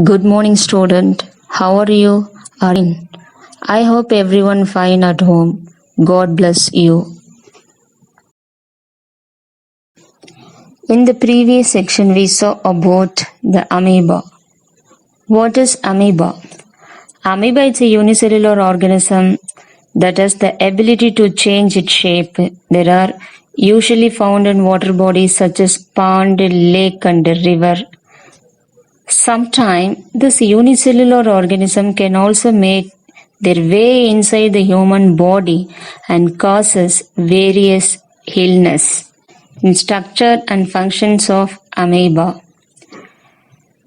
Good morning, student. How are you? Arun. I hope everyone fine at home. God bless you. In the previous section, we saw about the amoeba. What is amoeba? Amoeba is a unicellular organism that has the ability to change its shape. They are usually found in water bodies such as pond, lake, and river. Sometimes this unicellular organism can also make their way inside the human body and causes various illness. In structure and functions of amoeba.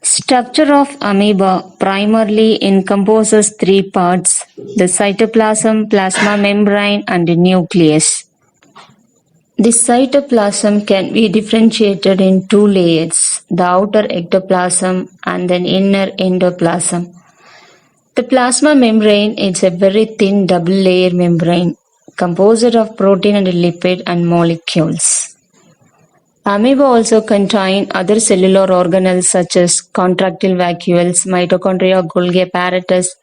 Structure of amoeba primarily encompasses three parts: the cytoplasm, plasma membrane, and the nucleus. The cytoplasm can be differentiated in two layers, the outer ectoplasm and the inner endoplasm. The plasma membrane is a very thin double-layer membrane composed of protein and lipid and molecules. Amoeba also contain other cellular organelles such as contractile vacuoles, mitochondria, Golgi apparatus,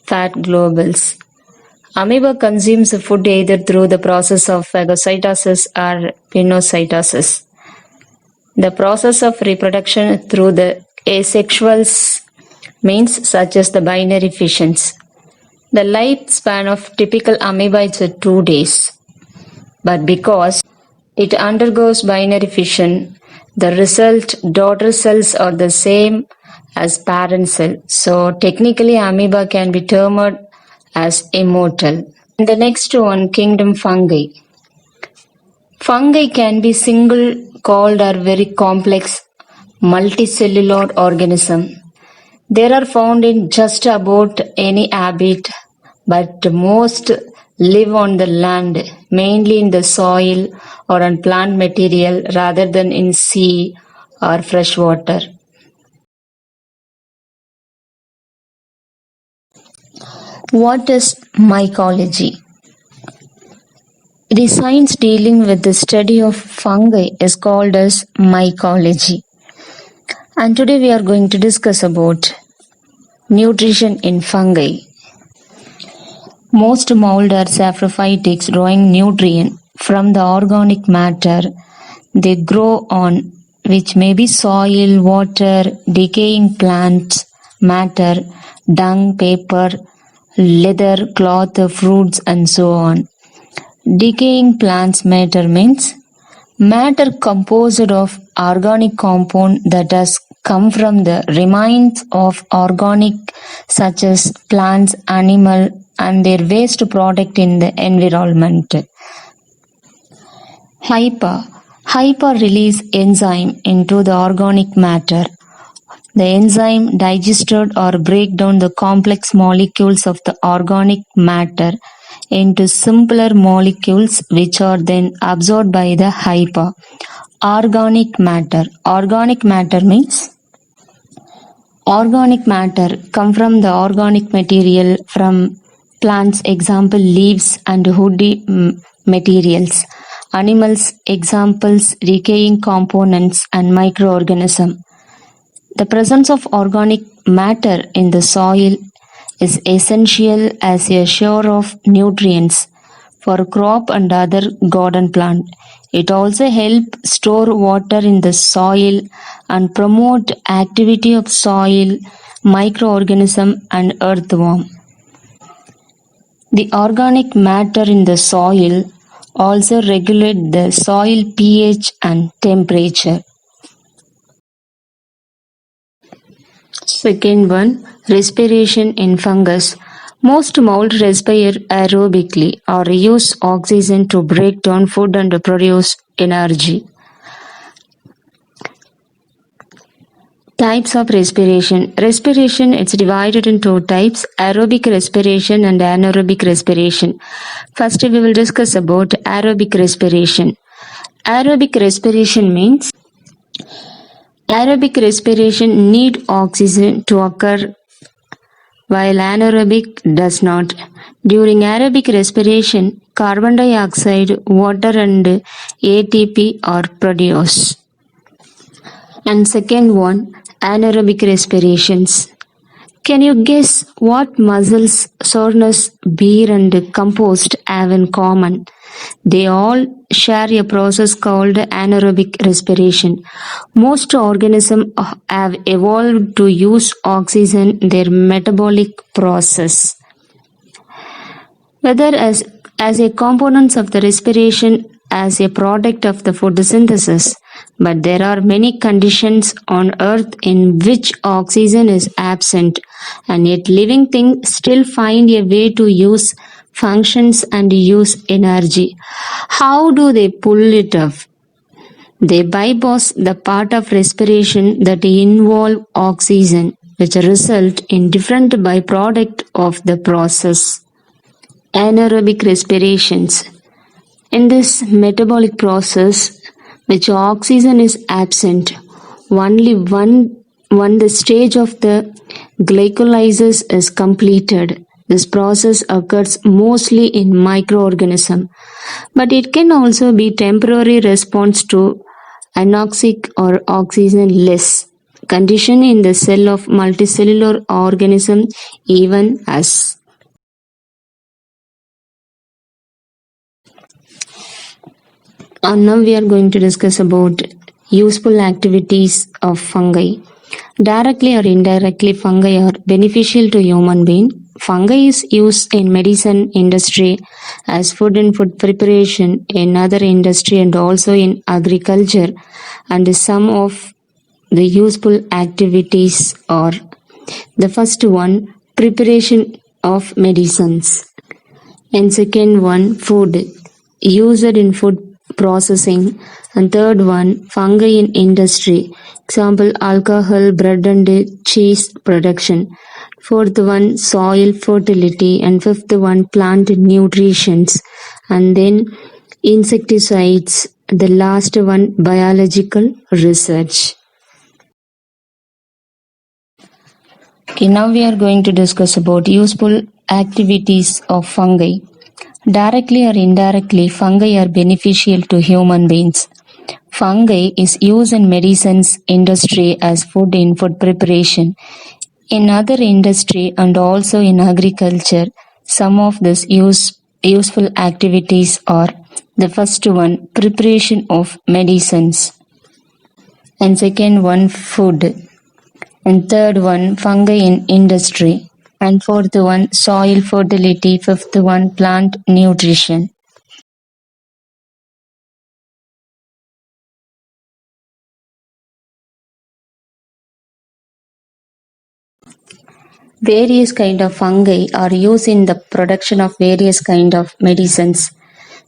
fat globules. Amoeba consumes food either through the process of phagocytosis or pinocytosis. The process of reproduction through the asexual means such as the binary fissions. The lifespan of typical amoeba is 2 days. But because it undergoes binary fission, the result daughter cells are the same as parent cell. So technically amoeba can be termed as immortal. The next one, kingdom fungi. Fungi can be single called or very complex multicellular organism. They are found in just about any habit, but most live on the land, mainly in the soil or on plant material rather than in sea or fresh water. What is mycology? The science dealing with the study of fungi is called as mycology. And today we are going to discuss about nutrition in fungi. Most mold are saprophytics, drawing nutrient from the organic matter they grow on, which may be soil, water, decaying plants, matter, dung, paper, leather, cloth, fruits, and so on. Decaying plants matter means matter composed of organic compound that has come from the remains of organic such as plants, animal, and their waste product in the environment. Hyper release enzyme into the organic matter. The enzyme digested or break down the complex molecules of the organic matter into simpler molecules which are then absorbed by the hyper. Organic matter. Organic matter means organic matter come from the organic material from plants, example leaves and woody materials. Animals, examples decaying components and microorganisms. The presence of organic matter in the soil is essential as a source of nutrients for crop and other garden plant. It also helps store water in the soil and promote activity of soil, microorganism and earthworm. The organic matter in the soil also regulate the soil pH and temperature. Second one, respiration in fungus. Most mold respire aerobically or use oxygen to break down food and produce energy. Types of respiration. Respiration is divided into types: aerobic respiration and anaerobic respiration. First we will discuss about aerobic respiration. Aerobic respiration means aerobic respiration need oxygen to occur while anaerobic does not. During aerobic respiration, carbon dioxide, water and ATP are produced. And second one, Anaerobic respirations. Can you guess what muscles soreness, beer, and compost have in common? They all share a process called anaerobic respiration. Most organisms have evolved to use oxygen in their metabolic process, whether as a component of the respiration as a product of the photosynthesis. But there are many conditions on earth in which oxygen is absent, and yet living things still find a way to use functions and use energy. How do they pull it off? They bypass the part of respiration that involve oxygen, which result in different byproduct of the process. Anaerobic respirations. In this metabolic process, which oxygen is absent, only one the stage of the glycolysis is completed. This process occurs mostly in microorganisms, but it can also be temporary response to anoxic or oxygen-less condition in the cell of multicellular organism, even as. And now we are going to discuss about useful activities of fungi. Directly or indirectly, fungi are beneficial to human being. Fungi is used in medicine industry as food and food preparation, in other industry and also in agriculture. And some of the useful activities are: the first one, preparation of medicines, and second one, food, used in food processing, and third one, fungi in industry, example alcohol, bread and cheese production, fourth one, soil fertility, and fifth one, plant nutrition, and then insecticides, the last one, biological research. Okay, now we are going to discuss about useful activities of fungi. Directly or indirectly, fungi are beneficial to human beings. Fungi is used in medicines industry as food in food preparation, in other industry and also in agriculture. Some of these useful activities are: the first one, preparation of medicines, and second one, food, and third one, fungi in industry, and fourth one, soil fertility, fifth one, plant nutrition. Various kind of fungi are used in the production of various kind of medicines.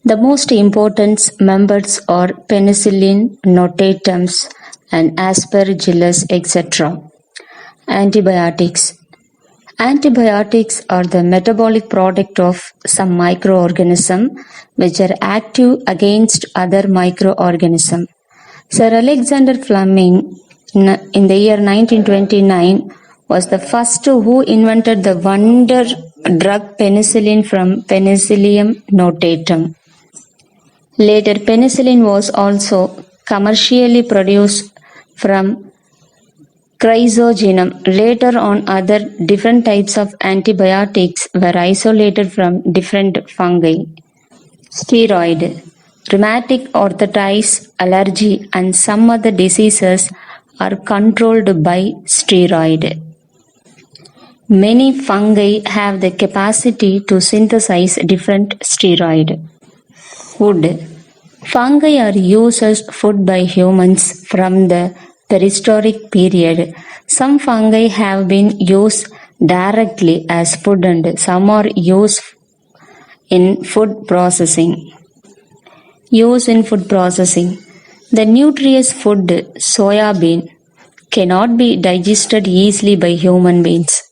The most important members are penicillin, notatums, and aspergillus, etc. Antibiotics. Antibiotics are the metabolic product of some microorganism which are active against other microorganism. Sir Alexander Fleming in the year 1929 was the first who invented the wonder drug penicillin from Penicillium notatum. Later, penicillin was also commercially produced from Chrysogenum. Later on, other different types of antibiotics were isolated from different fungi. Steroid. Rheumatic arthritis, allergy, and some other diseases are controlled by steroid. Many fungi have the capacity to synthesize different steroid. Food. Fungi are used as food by humans from the prehistoric period. Some fungi have been used directly as food and some are used in food processing. Use in food processing. The nutritious food soya bean cannot be digested easily by human beings.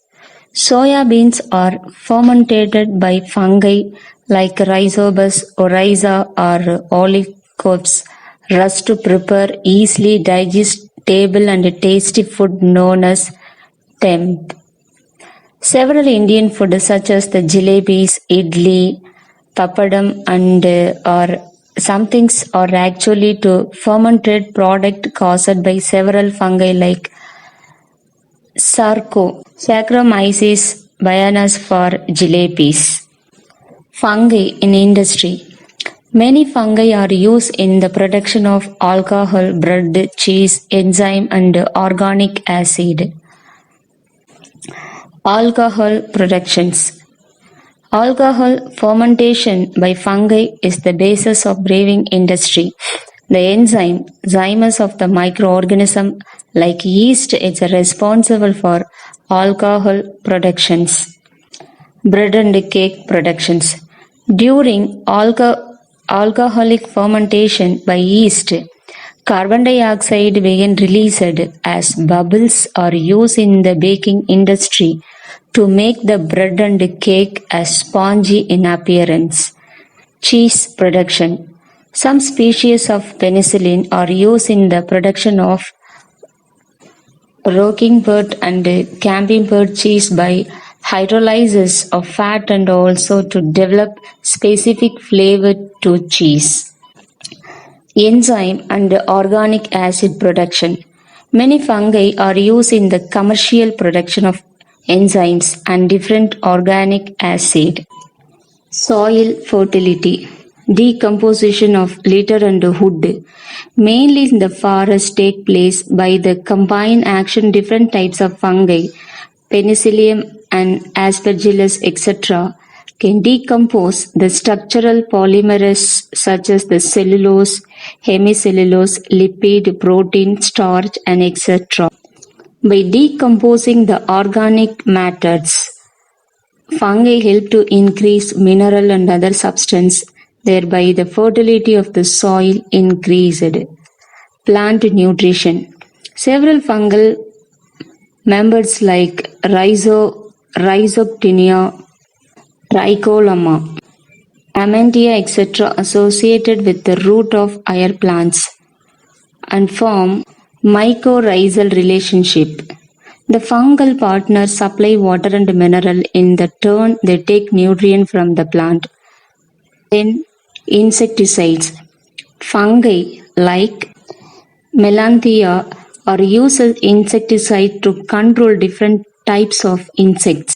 Soya beans are fermented by fungi like Rhizobus, Oryza or Olicops rust to prepare easily digestible and tasty food known as temp. Several Indian foods such as the jalebis, idli, papadam and or some things are actually to fermented product caused by several fungi like Sarco, Saccharomyces bacillus for jalebis. Fungi in industry. Many fungi are used in the production of alcohol, bread, cheese, enzyme, and organic acid. Alcohol productions. Alcohol fermentation by fungi is the basis of brewing industry. The enzyme, zymes of the microorganism like yeast is responsible for alcohol productions. Bread and cake productions. During alcoholic fermentation by yeast, carbon dioxide being released as bubbles are used in the baking industry to make the bread and cake as spongy in appearance. Cheese production. Some species of penicillin are used in the production of rockingbird and camembert cheese by hydrolysis of fat and also to develop specific flavor to cheese. Enzyme and organic acid production. Many fungi are used in the commercial production of enzymes and different organic acid. Soil fertility. Decomposition of litter and wood, mainly in the forest, take place by the combined action different types of fungi, penicillium and aspergillus, etc., can decompose the structural polymers such as the cellulose, hemicellulose, lipid, protein, starch, and etc. By decomposing the organic matters, fungi help to increase mineral and other substance, thereby the fertility of the soil increased. Plant nutrition. Several fungal members like Rhizoctinia, Trichoderma, Amentia, etc. associated with the root of higher plants and form mycorrhizal relationship. The fungal partners supply water and mineral. In the turn, they take nutrient from the plant. Then, insecticides. Fungi like Melanthia are used as insecticide to control different types of insects.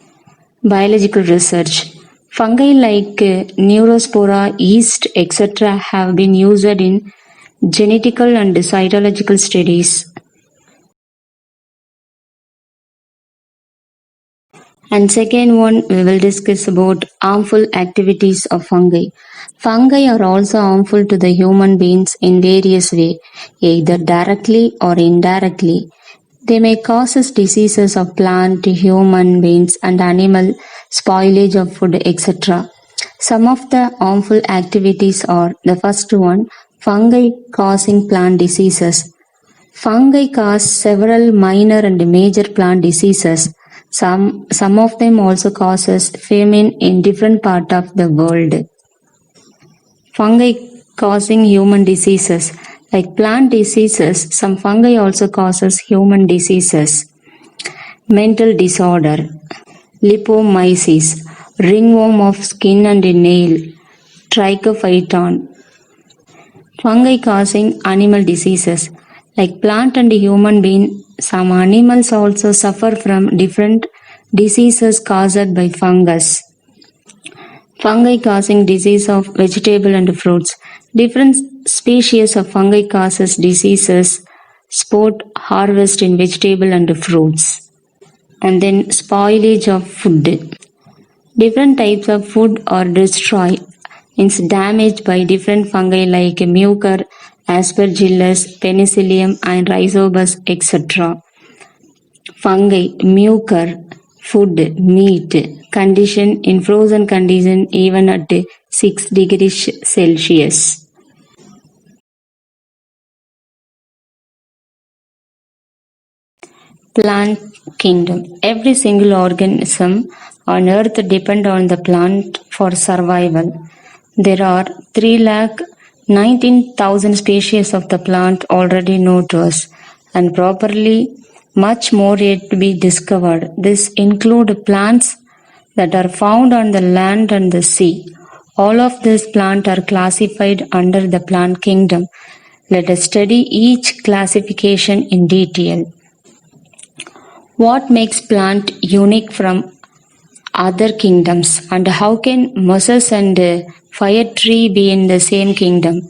Biological research. Fungi like Neurospora, yeast, etc. have been used in genetical and cytological studies. And second one, we will discuss about harmful activities of fungi. Fungi are also harmful to the human beings in various ways, either directly or indirectly. They may cause diseases of plant, human beings, and animal, spoilage of food, etc. Some of the harmful activities are the first one, fungi causing plant diseases. Fungi cause several minor and major plant diseases. Some of them also causes famine in different parts of the world. Fungi causing human diseases. Like plant diseases, some fungi also causes human diseases. Mental disorder, lipomyces, ringworm of skin and nail, trichophyton. Fungi causing animal diseases. Like plant and human being, some animals also suffer from different diseases caused by fungus. Fungi causing disease of vegetable and fruits. Different species of fungi causes diseases, spot harvest in vegetable and fruits. And then spoilage of food. Different types of food are destroyed, means damaged by different fungi like mucor, aspergillus, penicillium and rhizobus, etc. Fungi, mucor, food, meat, condition in frozen condition even at 6 degrees Celsius. Plant kingdom. Every single organism on earth depends on the plant for survival. There are 319,000 species of the plant already known to us, and properly much more yet to be discovered. This include plants that are found on the land and the sea. All of these plants are classified under the plant kingdom. Let us study each classification in detail. What makes plant unique from other kingdoms, and how can mosses and fire tree be in the same kingdom?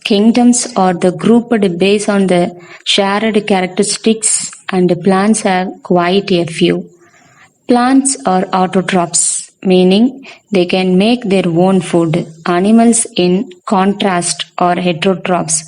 Kingdoms are the grouped based on the shared characteristics, and plants have quite a few. Plants are autotrophs, meaning they can make their own food. Animals, in contrast, are heterotrophs,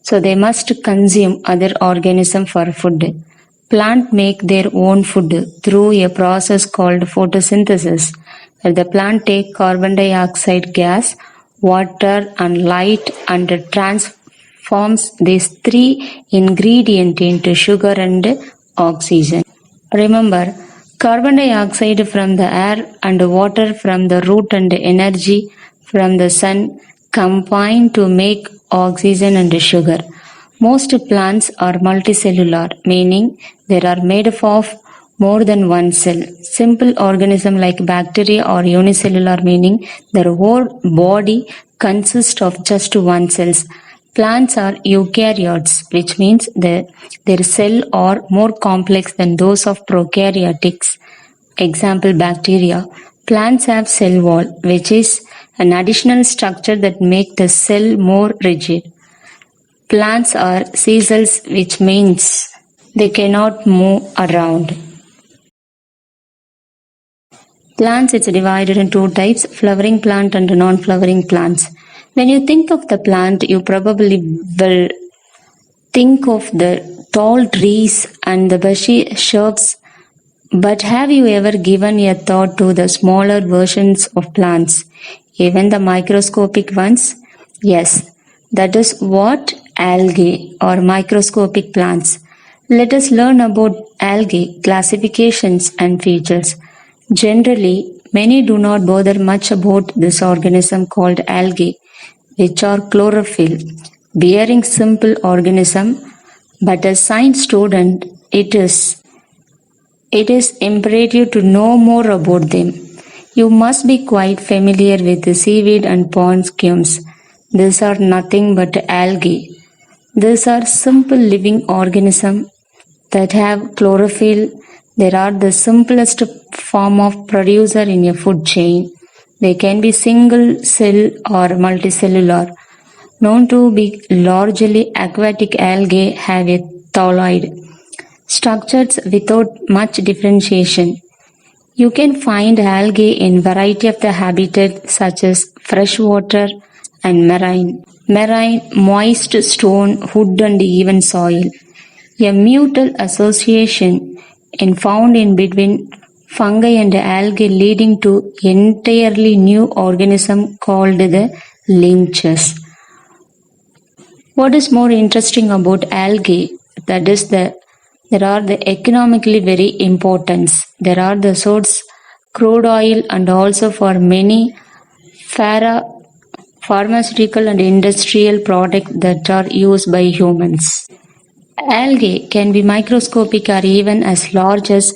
so they must consume other organisms for food. Plants make their own food through a process called photosynthesis, where the plant take carbon dioxide gas, water, and light and transforms these three ingredients into sugar and oxygen. Remember, carbon dioxide from the air and water from the root and energy from the sun combine to make oxygen and sugar. Most plants are multicellular, meaning they are made up of more than one cell. Simple organisms like bacteria are unicellular, meaning their whole body consists of just one cell. Plants are eukaryotes, which means their cells are more complex than those of prokaryotes. Example, bacteria. Plants have cell wall, which is an additional structure that makes the cell more rigid. Plants are sessile, which means they cannot move around. Plants, it's divided in two types, flowering plant and non-flowering plants. When you think of the plant, you probably will think of the tall trees and the bushy shrubs, but have you ever given a thought to the smaller versions of plants, even the microscopic ones? Yes, that is what algae or microscopic plants. Let us learn about algae classifications and features. Generally, many do not bother much about this organism called algae, which are chlorophyll bearing simple organism, but as science student it is imperative to know more about them. You must be quite familiar with the seaweed and pond scumes. These are nothing but algae. These are simple living organisms that have chlorophyll. They are the simplest form of producer in a food chain. They can be single cell or multicellular. Known to be largely aquatic, algae have a thalloid structures without much differentiation. You can find algae in variety of the habitats such as freshwater and marine, moist stone, wood and even soil. A mutual association is found in between fungi and algae leading to entirely new organism called the lynches. What is more interesting about algae? That is there are the economically very important. There are the source crude oil and also for many pharmaceutical and industrial products that are used by humans. Algae can be microscopic or even as large as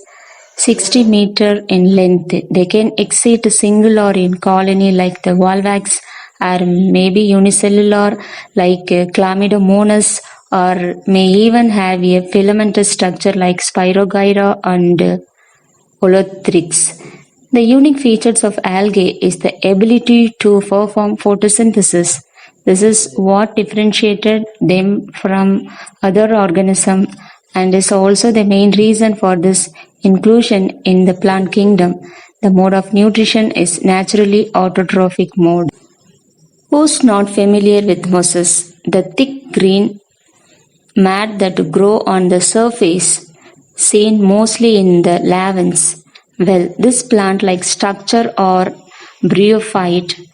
60 meter in length. They can exist single or in colony like the volvax, or maybe unicellular like Chlamydomonas, or may even have a filamentous structure like Spirogyra and Holothryx. The unique features of algae is the ability to perform photosynthesis. This is what differentiated them from other organisms and is also the main reason for this inclusion in the plant kingdom. The mode of nutrition is naturally autotrophic mode. Who's not familiar with mosses? The thick green mat that grow on the surface, seen mostly in the lavens. Well, this plant-like structure or bryophyte.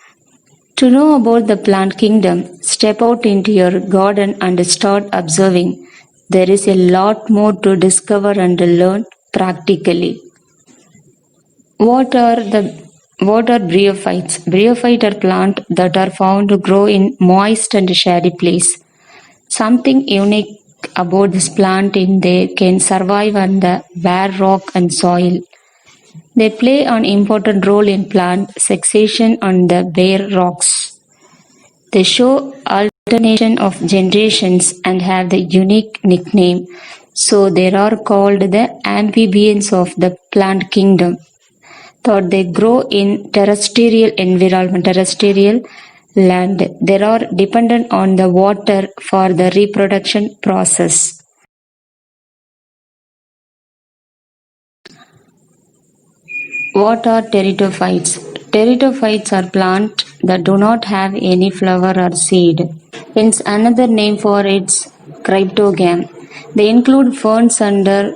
To know about the plant kingdom, step out into your garden and start observing. There is a lot more to discover and learn practically. What are bryophytes? Bryophytes are plants that are found to grow in moist and shady place. Something unique about this plant is they can survive on the bare rock and soil. They play an important role in plant succession on the bare rocks. They show alternation of generations and have the unique nickname So they are called the amphibians of the plant kingdom. Thought they grow in terrestrial environment, terrestrial land. They are dependent on the water for the reproduction process. What are pteridophytes? Pteridophytes are plants that do not have any flower or seed. Hence, another name for its cryptogam. They include ferns under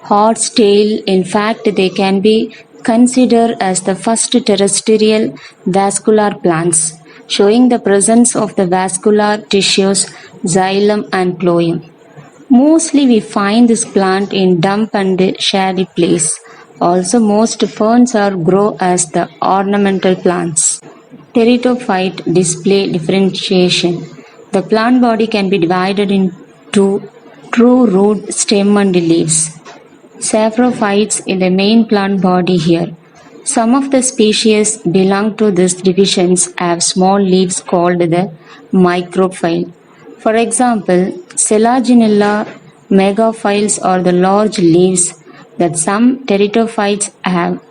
horsetail. In fact, they can be considered as the first terrestrial vascular plants, showing the presence of the vascular tissues, xylem and phloem. Mostly we find this plant in damp and shady place. Also most ferns are grow as the ornamental plants. Pteridophyte display differentiation. The plant body can be divided into true root, stem and leaves. Saprophytes in the main plant body here. Some of the species belong to these divisions have small leaves called the microphyll. For example, Selaginella megaphytes are the large leaves that some pteridophytes have.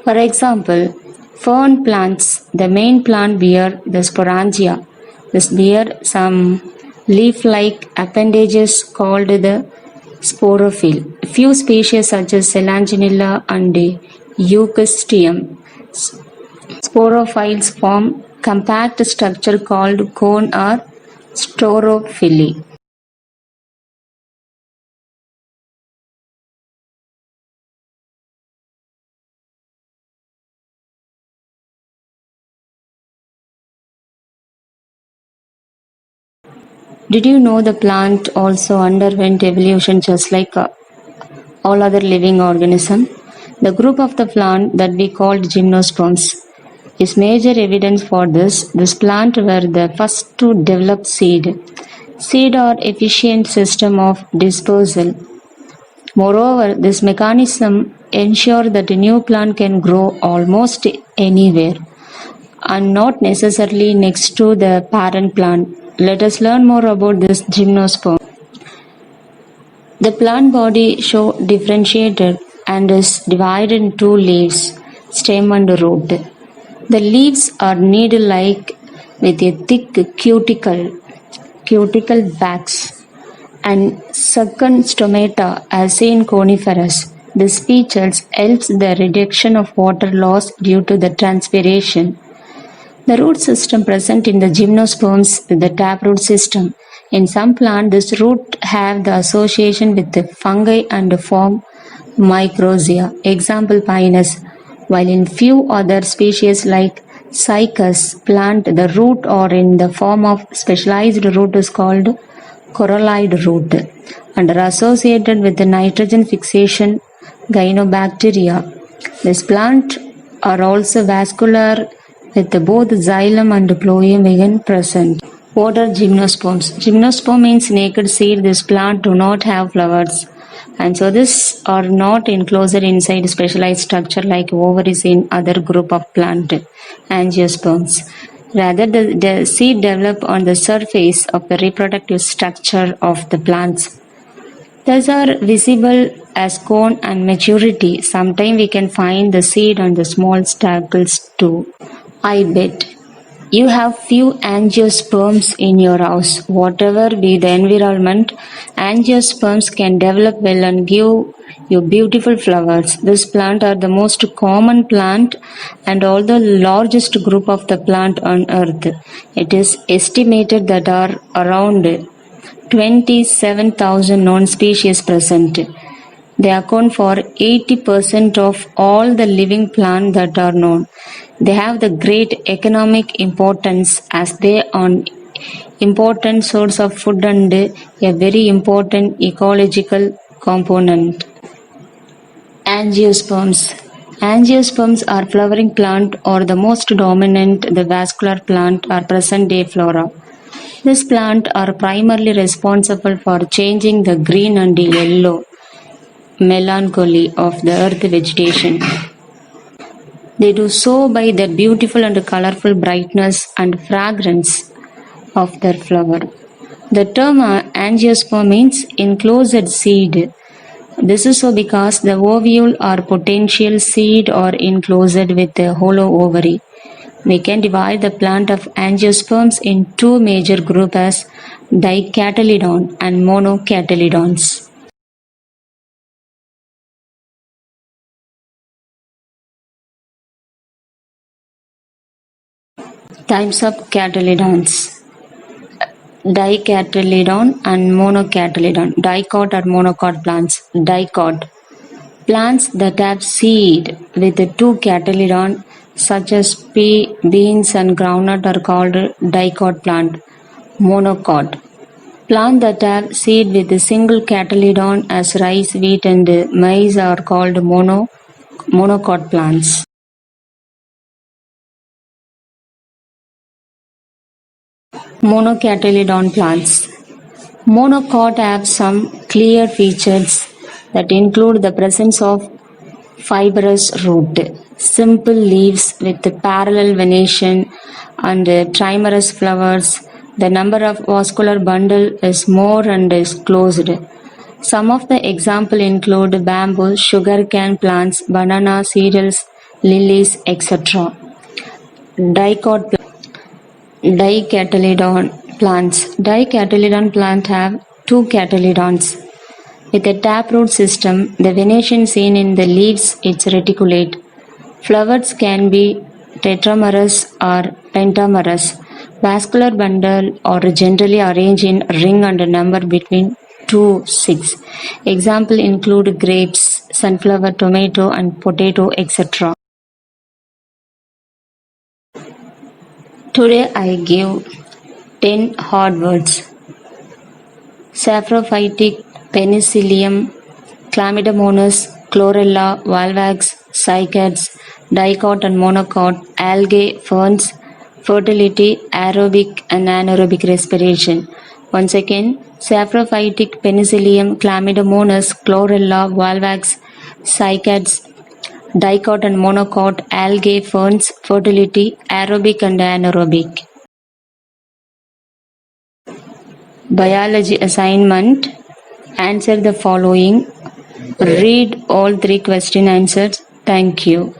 For example, fern plants, the main plant bear the sporangia. This bear some leaf-like appendages called the sporophyll. Few species such as Selaginella and Eucastium sporophytes form compact structure called cone or staurophyllae. Did you know the plant also underwent evolution just like all other living organisms? The group of the plant that we called gymnosperms is major evidence for this. This plant were the first to develop seed. Seed are efficient system of dispersal. Moreover, this mechanism ensure that a new plant can grow almost anywhere and not necessarily next to the parent plant. Let us learn more about this gymnosperm. The plant body show differentiated and is divided in two leaves, stem and root. The leaves are needle-like with a thick cuticle wax and second stomata as in coniferous. This features helps the reduction of water loss due to the transpiration. The root system present in the gymnosperms with the taproot system. In some plants, this root have the association with the fungi and form mycorrhiza, example Pinus, while in few other species like Cycas plant, the root or in the form of specialized root is called coralloid root and are associated with the nitrogen fixation gynobacteria. This plant are also vascular with both xylem and phloem again present. What are gymnosperms? Gymnosperm means naked seed. This plant do not have flowers. And so this are not enclosed inside specialized structure like ovaries in other group of plant angiosperms. Rather, the seed develop on the surface of the reproductive structure of the plants. These are visible as cone and maturity. Sometimes we can find the seed on the small staples too. I bet you have few angiosperms in your house. Whatever be the environment, angiosperms can develop well and give you beautiful flowers. This plant are the most common plant and all the largest group of the plant on earth. It is estimated that are around 27,000 known species present. They account for 80% of all the living plants that are known. They have the great economic importance as they are important source of food and a very important ecological component. Angiosperms. Angiosperms are flowering plant or the most dominant the vascular plant or present day flora. This plant are primarily responsible for changing the green and yellow melancholy of the earth vegetation. They do so by their beautiful and colorful brightness and fragrance of their flower. The term angiosperm means enclosed seed. This is so because the ovule or potential seed are enclosed with a hollow ovary. We can divide the plant of angiosperms in two major groups as dicotyledon and monocotyledons. Types of cotyledons. Dicotyledon and monocotyledon. Dicot or monocot plants. Dicot. Plants that have seed with the two cotyledon such as pea, beans and groundnut are called dicot plant. Monocot. Plants that have seed with a single cotyledon as rice, wheat and maize are called monocot plants. Monocotyledon plants. Monocot have some clear features that include the presence of fibrous root, simple leaves with parallel venation and trimerous flowers. The number of vascular bundle is more and is closed. Some of the examples include bamboo, sugarcane plants, banana, cereals, lilies, etc. Dicot Dicotyledon plants. Dicotyledon plants have two cotyledons. With a taproot system, the venation seen in the leaves is reticulate. Flowers can be tetramerous or pentamerous. Vascular bundle are generally arranged in ring and number between 2 to 6. Examples include grapes, sunflower, tomato and potato, etc. Today I give 10 hard words. Saprophytic, Penicillium, Chlamydomonas, Chlorella, Valvax, Cycads, Dicot and Monocot, algae, ferns, fertility, aerobic and anaerobic respiration. Once again, Saprophytic, Penicillium, Chlamydomonas, Chlorella, Valvax, Cycads, Dicot and Monocot, algae, ferns, fertility, aerobic and anaerobic. Biology assignment. Answer the following. Read all 3 question answers. Thank you.